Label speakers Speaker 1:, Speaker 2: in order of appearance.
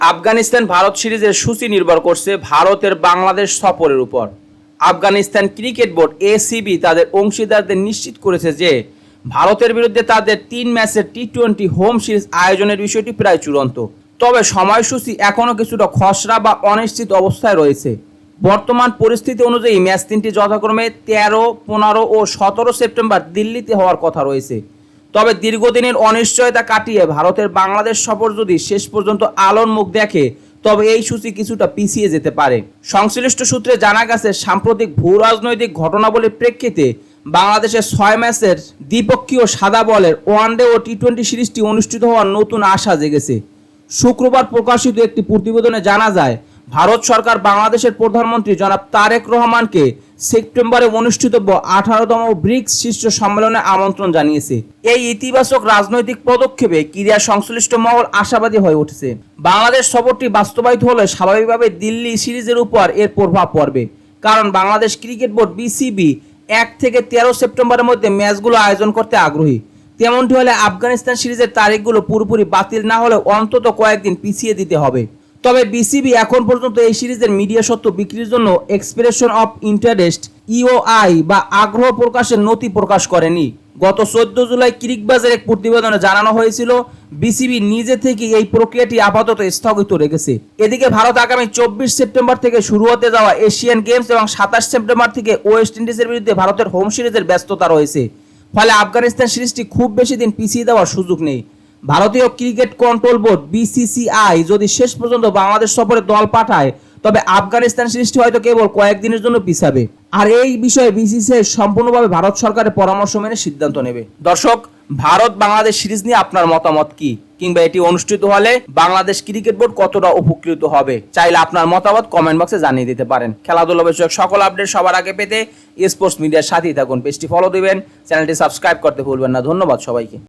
Speaker 1: আফগানিস্তান ভারত সিরিজের সূচি নির্ভর করছে ভারতের বাংলাদেশ সফরের উপর। আফগানিস্তান ক্রিকেট বোর্ড এসিবি তাদের অংশীদারদের নিশ্চিত করেছে যে ভারতের বিরুদ্ধে তাদের 3 ম্যাচের টি-20 হোম সিরিজ আয়োজনের বিষয়টি প্রায় চূড়ান্ত। তবে সময়সূচি এখনও কিছুটা খসড়া বা অনিশ্চিত অবস্থায় রয়েছে। বর্তমান পরিস্থিতি অনুযায়ী ম্যাচ 3টি যথাক্রমে 13, 15 ও 17 সেপ্টেম্বর দিল্লিতে হওয়ার কথা রয়েছে। তবে দীর্ঘদিনের অনিশ্চয়তা কাটিয়ে ভারতের বাংলাদেশ সফর যদি শেষ পর্যন্ত আলোর মুখ দেখে তবে এই সূচি কিছুটা পিছিয়ে যেতে পারে। সংশ্লিষ্ট সূত্রে জানা গেছে, সাম্প্রতিক ভূ রাজনৈতিক ঘটনাবলীর প্রেক্ষিতে বাংলাদেশের 6 ম্যাচের দ্বিপক্ষীয় সাদা বলের ওয়ানডে ও টি-20 সিরিজটি অনুষ্ঠিত হওয়ার নতুন আশা জেগেছে। শুক্রবার প্রকাশিত একটি প্রতিবেদনে জানা যায়, ভারত সরকার বাংলাদেশের প্রধানমন্ত্রী জনাব তারেক রহমানকে সেপ্টেম্বরে অনুষ্ঠিতব্য 18তম ব্রিক্স শীর্ষ সম্মেলনে আমন্ত্রণ জানিয়েছে। এই ইতিবাচক রাজনৈতিক পদক্ষেপে ক্রীড়া সংশ্লিষ্ট মহল আশাবাদী হয়ে উঠেছে। বাংলাদেশ সফরটি বাস্তবায়িত হলে স্বাভাবিকভাবে দিল্লি সিরিজের উপর এর প্রভাব পড়বে, কারণ বাংলাদেশ ক্রিকেট বোর্ড বিসিবি 1 থেকে 13 সেপ্টেম্বরের মধ্যে ম্যাচগুলো আয়োজন করতে আগ্রহী। তেমনটি হলে আফগানিস্তান সিরিজের তারিখগুলো পুরোপুরি বাতিল না হলে অন্তত কয়েকদিন পিছিয়ে দিতে হবে। তবে বিসিবি এখন পর্যন্ত এই সিরিজের মিডিয়া সত্ত্ব বিক্রির জন্য এক্সপ্রেশন অফ ইন্টারেস্ট ইওআই বা আগ্রহ প্রকাশের নথি প্রকাশ করেনি। গত 14 জুলাই ক্রিকবাজের এক প্রতিবেদনে জানানো হয়েছিল, বিসিবি নিজে থেকে এই প্রক্রিয়াটি আপাতত স্থগিত রেখেছে। এদিকে ভারত আগামী 24 সেপ্টেম্বর থেকে শুরু হতে যাওয়া এশিয়ান গেমস এবং 27 সেপ্টেম্বর থেকে ওয়েস্ট ইন্ডিজের বিরুদ্ধে ভারতের হোম সিরিজের ব্যস্ততা রয়েছে। ফলে আফগানিস্তান সিরিজটি খুব বেশি দিন পিছিয়ে দেওয়ার সুযোগ নেই। ভারতীয় ক্রিকেট কন্ট্রোল বোর্ড বিসিসিআই যদি শেষ পর্যন্ত বাংলাদেশ সফরে দল পাঠায় তবে আফগানিস্তান সিরিজটি হয়তো কেবল কয়েকদিনের জন্য পিছাবে। আর এই বিষয়ে বিসিসিআই সম্পূর্ণভাবে ভারত সরকারের পরামর্শ মেনে সিদ্ধান্ত নেবে। দর্শক, ভারত বাংলাদেশ সিরিজ নিয়ে আপনার মতামত কি, কিংবা এটি অনুষ্ঠিত হলে বাংলাদেশ ক্রিকেট বোর্ড কতটা উপকৃত হবে? চাইলে আপনার মতামত কমেন্ট বক্সে জানিয়ে দিতে পারেন। খেলাধুলা বিষয়ক সকল আপডেট সবার আগে পেতে স্পোর্টস মিডিয়ার সাথেই থাকুন। পেজটি ফলো দিবেন, চ্যানেলটি সাবস্ক্রাইব করতে ভুলবেন না। ধন্যবাদ সবাইকে।